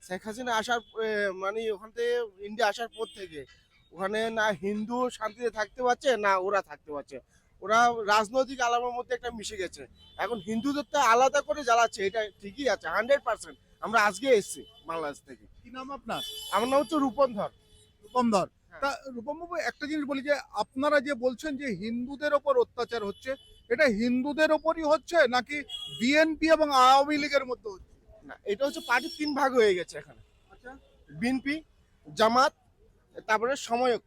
শেখ হাসিনা আসার মানে ওখান থেকে ইন্ডিয়া আসার পর থেকে ওখানে না হিন্দু শান্তিতে থাকতে পারছে না ওরা থাকতে পারছে। ওরা রাজনৈতিক আলামের মধ্যে একটা মিশে গেছে। এখন হিন্দুদের তো আলাদা করে জ্বালাচ্ছে, এটা ঠিকই আছে 100%। আমরা আজকে এসেছি বাংলাদেশ থেকে। কি নাম আপনার? আমার নাম হচ্ছে রূপন ধর। রূপম ধর। হ্যাঁ। তা রূপম বাবু, একটা জিনিস বলি যে আপনারা যে বলছেন যে হিন্দুদের ওপর অত্যাচার হচ্ছে, এটা হিন্দুদের ওপরই হচ্ছে নাকি বিএনপি এবং আওয়ামী লীগের মধ্যে হচ্ছে? না, এটা হচ্ছে পার্টির 3 ভাগ হয়ে গেছে এখানে। আচ্ছা, বিএনপি, জামাত, তারপরে সময়ক,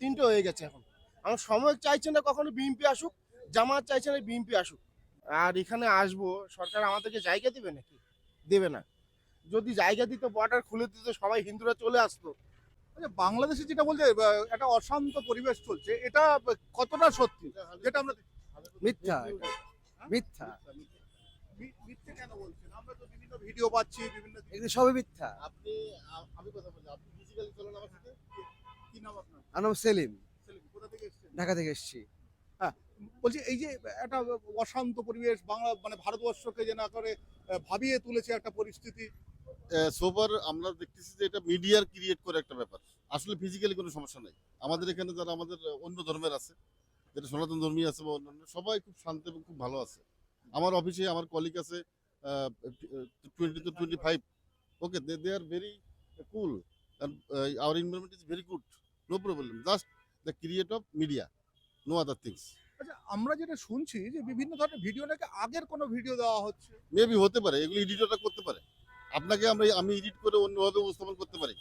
3টে হয়ে গেছে এখন। আমার সময়ক চাইছে না কখনো বিএনপি আসুক, জামাত চাইছে না বিএনপি আসুক। আর এখানে আসবো, সরকার আমাদেরকে জায়গা দিবে নাকি? দেবে না। যদি জায়গা দিত, বর্ডার খুলে দিত, সবাই হিন্দুরা চলে আসতো। আচ্ছা, বাংলাদেশে যেটা বলছে একটা অশান্ত পরিবেশ চলছে, এটা কতটা সত্যি? যেটা আমরা মিথ্যা, হ্যাঁ? মিথ্যা, মিথ্যে কেন বলছেন? আমরা তো বিভিন্ন ভিডিও পাচ্ছি, বিভিন্ন এগুলো সবই মিথ্যা। আপনি, আমি কথা বলি, আপনি ফিজিক্যালি চলেন আমার সাথে। কি নাম আপনার? আমার নাম সেলিম, সেলিম, কোথা থেকে এসেছেন? ঢাকা থেকে এসেছি। হ্যাঁ, বলছি এই যে একটা অশান্ত পরিবেশ বাংলা মানে ভারতবর্ষকে যে না করে ভাবিয়ে তুলেছে একটা পরিস্থিতি। সোবার আমরা দেখতেছি যে এটা মিডিয়ার ক্রিয়েট করে একটা ব্যাপার। আসলে ফিজিক্যালি কোনো সমস্যা নাই। আমাদের এখানে যারা আমাদের অন্য ধর্মের আছে, যেটা সনাতন ধর্মী আছে বা অন্যান্য, সবাই খুব শান্ত এবং খুব ভালো আছে। আমার অফিসে আমার কলিগ আছে 20 to 25। Okay, they are very cool and our environment is very good, no problem, just the create of media, no other things. আচ্ছা, আমরা যেটা শুনছি যে বিভিন্ন ধরনের ভিডিও নাকি আগের কোনো ভিডিও দেওয়া হচ্ছে। মেবি হতে পারে, এগুলো এডিটরটা করতে পারে। আপনাকে আমি এডিট করে অন্যভাবে উপস্থাপন করতে পারি,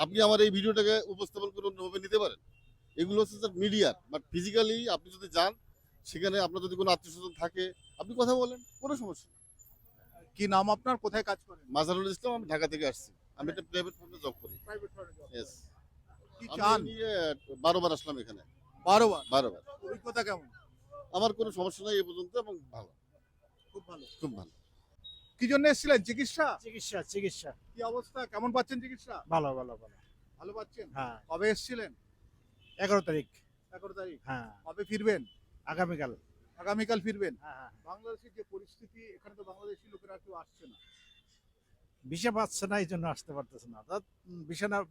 আপনি আমার এই ভিডিওটাকে উপস্থাপন করে অন্যভাবে নিতে পারেন। এগুলো হচ্ছে মিডিয়ার, বাট ফিজিক্যালি আপনি যদি যান সেখানে, আপনার যদি কোনো আত্মীয় স্বজন থাকে, আপনি কথা বলেন, কোনো সমস্যা নেই। কি নাম আপনার? কোথায় কাজ করেন? মাজারুল ইসলাম, আমি ঢাকা থেকে আসছি। আমি একটা প্রাইভেট ফার্মে জব করি। প্রাইভেট ফার্মে জব। ইয়েস, কি আমি চান? নিয়ে 12 বার আসলাম এখানে। 12 বার। 12 বার। অভিজ্ঞতা কেমন? আমার কোনো সমস্যা নাই এ পর্যন্ত, এবং ভালো, খুব ভালো। খুব ভালো। কি জন্য এসেছিলেন? চিকিৎসা? চিকিৎসা কি অবস্থা? কেমন পাচ্ছেন চিকিৎসা? ভালো ভালো ভালো। ভালো পাচ্ছেন? হ্যাঁ, কবে এসেছিলেন? 11 তারিখ। 11 তারিখ। হ্যাঁ, কবে ফিরবেন? আগামীকাল। আগামীকাল ফিরবেন। হ্যাঁ হ্যাঁ। বাংলাদেশের যে পরিস্থিতি, এখানে তো বাংলাদেশি লোকেরা কেউ আসছে না। ভিসা পাচ্ছে না, এই জন্য আসতে পারতেছে না।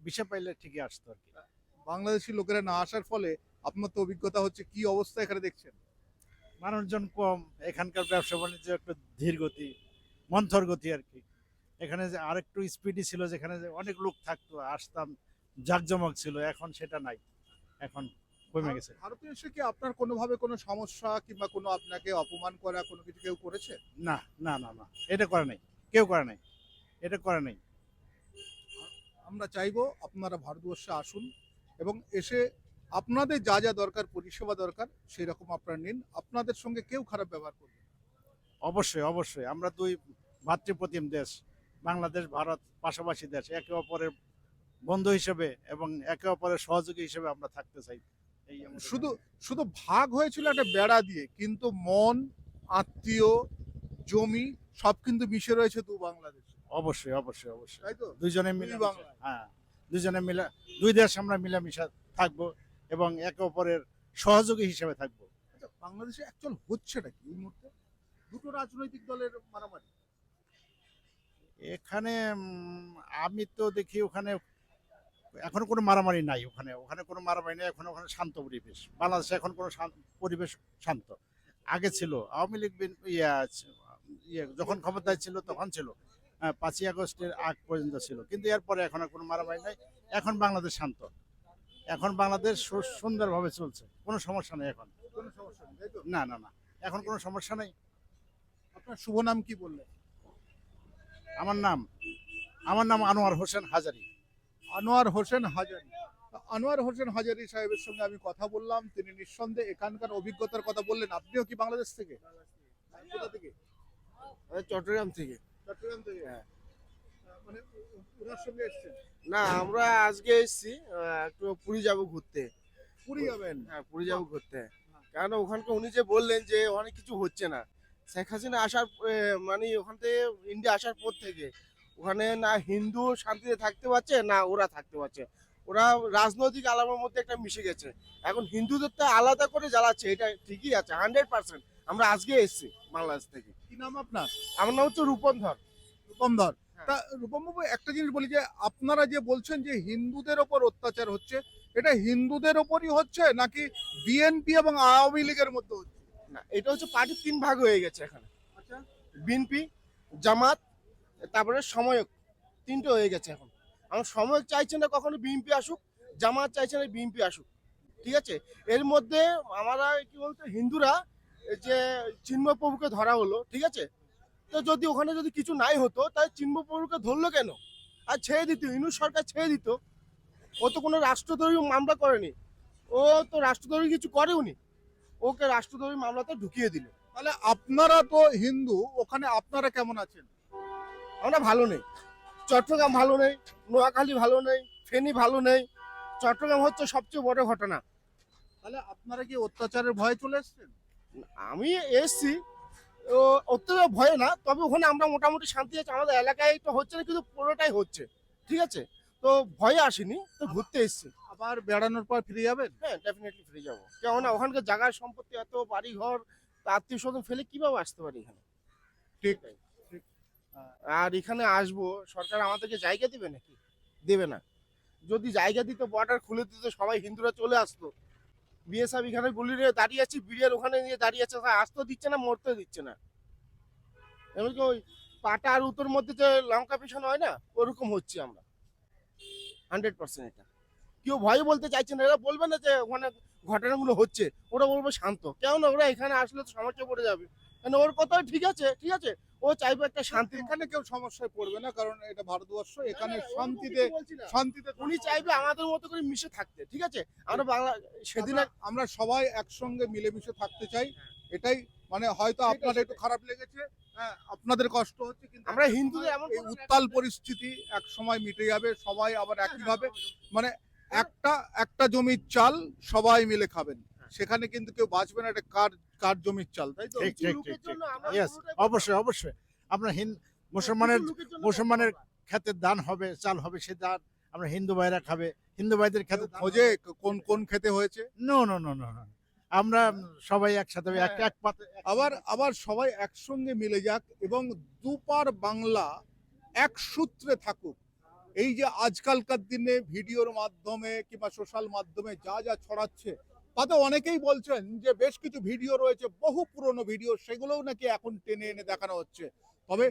ভিসা পাইলে ঠিকই আসতো আর কি। বাংলাদেশি লোকেরা না আসার ফলে আপনার তো অভিজ্ঞতা হচ্ছে, কি অবস্থা এখানে দেখছেন? মানুষজন কম, এখানকার ব্যবসা বাণিজ্য একটু ধীর গতি, মন্থর গতি আর কি। এখানে যে আরেকটু স্পিডি ছিল, যেখানে যে অনেক লোক থাকতো, আসতাম, জাঁকজমক ছিল, এখন সেটা নাই, এখন কমে গেছে। ভারতে এসে কি আপনার কোনোভাবে কোনো সমস্যা কিংবা কোনো আপনাকে অপমান করা কোনো কিছু কেউ করেছে? না না না না, এটা করে নাই, কেউ করে নাই, এটা করে নাই। আমরা চাইবো আপনারা ভারতবর্ষে আসুন এবং এসে আপনাদের যা যা দরকার, পরিষেবা দরকার, সেই রকম আপনারা নিন। আপনাদের সঙ্গে কেউ খারাপ ব্যবহার করবে না। অবশ্যই অবশ্যই, আমরা দুই ভাতৃপ্রতিম দেশ, বাংলাদেশ ভারত পাশাপাশি দেশ, একে অপরের বন্ধু হিসেবে এবং একে অপরের সহযোগী হিসেবে আমরা থাকতে চাই। এই আমাদের- শুধু শুধু ভাগ হয়েছিল একটা বেড়া দিয়ে, কিন্তু মন, আত্মীয়, জমি সব কিন্তু মিশে রয়েছে দু বাংলাদেশ, অবশ্যই অবশ্যই অবশ্যই, তাই তো? দুইজনে মিলে, দুই বাংলা। হ্যাঁ, দুইজনে মিলে, দুই দেশ আমরা মিলামিশা থাকবো এবং একে অপরের সহযোগী হিসেবে থাকবো। আচ্ছা, বাংলাদেশে অ্যাকচুয়াল হচ্ছেটা কি এই মুহূর্তে? দুটো রাজনৈতিক দলের মারামারি। এখানে আমি তো দেখি ওখানে এখনো কোনো মারামারি নাই, ওখানে ওখানে কোনো মারামারি নেই, এখন ওখানে শান্ত পরিবেশ। বাংলাদেশে এখন কোনো পরিবেশ শান্ত। আগে ছিল আওয়ামী লীগ যখন ক্ষমতায় ছিল তখন ছিল, 5ই আগস্টের আগ পর্যন্ত ছিল, কিন্তু এরপরে এখন আর কোনো মারামারি নাই। এখন বাংলাদেশ শান্ত, এখন বাংলাদেশ সুন্দরভাবে চলছে, কোনো সমস্যা নেই এখন। কোনো সমস্যা নেই, তাই তো? না না না, এখন কোনো সমস্যা নেই। আপনার শুভ নাম কি বললেন? আমার নাম আনোয়ার হোসেন হাজারি। আনোয়ার হোসেন হাজারি। আনোয়ার হোসেন হাজারি সাহেবের সঙ্গে আমি কথা বললাম। তিনি নিঃসন্দেহে এখানকার অভিজ্ঞতার কথা বললেন। আপনিও কি বাংলাদেশ থেকে? কোথা থেকে? চট্টগ্রাম থেকে। চট্টগ্রাম থেকে। হ্যাঁ। মানে ওনার সঙ্গে এসেছেন? না, আমরা আজকে এসেছি একটু পুরী যাব ঘুরতে। পুরী যাবেন? হ্যাঁ, পুরী যাব ঘুরতে। কারণ ওখানকার উনি যে বললেন যে অনেক কিছু হচ্ছে না, শেখ হাসিনা আসার মানে ওখান থেকে ইন্ডিয়া আসার পর থেকে ওখানে না হিন্দু শান্তিতে থাকতে পারছে না ওরা থাকতে পারছে। ওরা রাজনৈতিক আলামের মধ্যে একটা মিশে গেছে। এখন হিন্দুদের তো আলাদা করে জ্বালাচ্ছে, এটা ঠিকই আছে 100%। আমরা আজকে এসেছি বাংলাদেশ থেকে। কি নাম আপনার? আমার নাম হচ্ছে রূপন ধর। রূপম ধর। তা রূপমবাবু একটা জিনিস বলি যে আপনারা যে বলছেন যে হিন্দুদের ওপর অত্যাচার হচ্ছে, এটা হিন্দুদের ওপরই হচ্ছে নাকি বিএনপি এবং আওয়ামী লীগের মধ্যে হচ্ছে? না, এটা হচ্ছে পার্টির 3 ভাগ হয়ে গেছে এখানে। আচ্ছা, বিএনপি, জামাত, তারপরে সময়ক, 3টে হয়ে গেছে এখন। আমার সময়ক চাইছে না কখনো বিএনপি আসুক, জামাত চাইছে না বিএনপি আসুক, ঠিক আছে। এর মধ্যে আমরা কি বলতো হিন্দুরা এই যে চিন্ময় প্রভুকে ধরা হলো, ঠিক আছে। তো যদি ওখানে যদি কিছু নাই হতো তাহলে চিন্ময় প্রভুকে ধরলো কেন? আর ছেড়ে দিত, ইউনূস সরকার ছেড়ে দিত। ও তো কোনো রাষ্ট্রদ্রোহী মামলা করেনি, ও তো রাষ্ট্রদ্রোহী কিছু করেওনি, ওকে রাষ্ট্রদ্রোহী মামলাতে ঢুকিয়ে দিল। তাহলে আপনারা তো হিন্দু, ওখানে আপনারা কেমন আছেন? আমরা ভালো নেই, চট্টগ্রাম ভালো নেই, নোয়াখালী ভালো নেই, ফেনী ভালো নেই, চট্টগ্রাম হচ্ছে সবচেয়ে বড় ঘটনা। তাহলে আপনারা কি অত্যাচারের ভয়ে চলে এসেছেন? আমি এসছি ও অত্যন্ত ভয় না, তবে ওখানে আমরা মোটামুটি শান্তি আছে, আমাদের এলাকায় তো হচ্ছে না কিন্তু পুরোটাই হচ্ছে, ঠিক আছে। তো ভয়ে আসিনি, তো ঘুরতে এসছি। আবার বেড়ানোর পর ফিরে যাবেন? হ্যাঁ, ডেফিনেটলি ফিরে যাবো, কেননা ওখানকার জায়গার সম্পত্তি এত বাড়ি ঘর, আত্মীয় স্বজন ফেলে কিভাবে আসতে পারি এখানে। ঠিক। আর এখানে আসবো, সরকার আমাদেরকে জায়গা দিবে নাকি? দেবে না। যদি জায়গা দিত, বর্ডার খুলে দিত, সবাই হিন্দুরা চলে আসতো। বিএসএফ এখানে গুলি নিয়ে দাঁড়িয়ে আছে, বিডিআর ওখানে নিয়ে দাঁড়িয়ে আছে, আসতেও দিচ্ছে না, মরতে দিচ্ছে না। এমনকি ওই পাটা আর উত্তর মধ্যে যে লঙ্কা পিছন হয় না, ওরকম হচ্ছে আমরা 100%। এটা কেউ ভয় বলতে চাইছে না, এরা বলবে না যে ওখানে ঘটনাগুলো হচ্ছে, ওরা বলবে শান্ত, কেননা ওরা এখানে আসলে তো সমস্যা পড়ে যাবে। কারণ ওর কথা ঠিক আছে, ঠিক আছে, ও চাইবে একটা শান্তি। এখানে কেউ সমস্যায় পড়বে না, কারণ এটা ভারতবর্ষ, এখানে না, না, ওরকম শান্তিতে কিছু বলছি না। শান্তিতে উনি চাইবে আমাদের মতো করে মিশে থাকতে, ঠিক আছে। আমরা বাংলা সেদিন আমরা সবাই একসঙ্গে মিলেমিশে থাকতে চাই, এটাই। মানে হয়তো সেটাই, আপনাদের একটু সেটাই। খারাপ লেগেছে, হ্যাঁ, আপনাদের কষ্ট হচ্ছে, কিন্তু আমরা হিন্দুদের এমন এই উত্তাল পরিস্থিতি এক সময় মিটে যাবে, সবাই আবার একইভাবে, মানে একটা জমির চাল সবাই মিলে খাবেন, সেখানে কিন্তু কেউ বাঁচবে না। এটা কার কার জমির চাল, তাই তো? ঠিক, কিছু ঠিক, লোকের ঠিক, জন্য ঠিক। আমরা Yes, পুরোটাই অবশ্যই, অবশ্যই। আমরা মুসলমানের কিছু লোকের জন্য মুসলমানের ক্ষেতের দান হবে, চাল হবে, সে দান আমরা হিন্দু ভাইরা খাবে, হিন্দু ভাইদের ক্ষেতে খোঁজে কোন কোন খেতে হয়েছে। No no no no no, আমরা সবাই একসাথে এক এক পাতে আবার সবাই একসঙ্গে মিলে যাক এবং দুপার বাংলা এক সূত্রে থাকুক। এই যে আজকালকার দিনে ভিডিওর মাধ্যমে কিংবা সোশ্যাল মাধ্যমে যা যা ছড়াচ্ছে, তাতে অনেকেই বলছেন যে বেশ কিছু ভিডিও রয়েছে, বহু পুরনো ভিডিও, সেগুলোও নাকি এখন টেনে এনে দেখানো হচ্ছে। তবে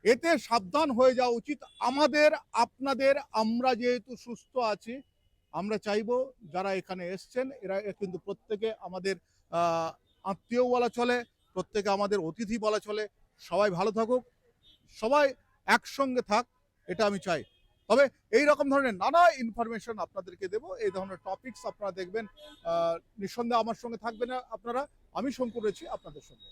এতে সাবধান হয়ে যাওয়া উচিত আমাদের, আপনাদের। আমরা যেহেতু সুস্থ আছি, আমরা চাইবো যারা এখানে এসছেন এরা কিন্তু প্রত্যেকে আমাদের আত্মীয় বলা চলে, প্রত্যেকে আমাদের অতিথি বলা চলে। সবাই ভালো থাকুক, সবাই একসঙ্গে থাক, এটা আমি চাই। তবে এই রকম ধরনের নানা ইনফরমেশন আপনাদেরকে দেব, এই ধরনের টপিকস আপনারা দেখবেন। নিঃসন্দেহে আমার সঙ্গে থাকবেন আপনারা। আমি শঙ্কর রয়েছি আপনাদের সঙ্গে।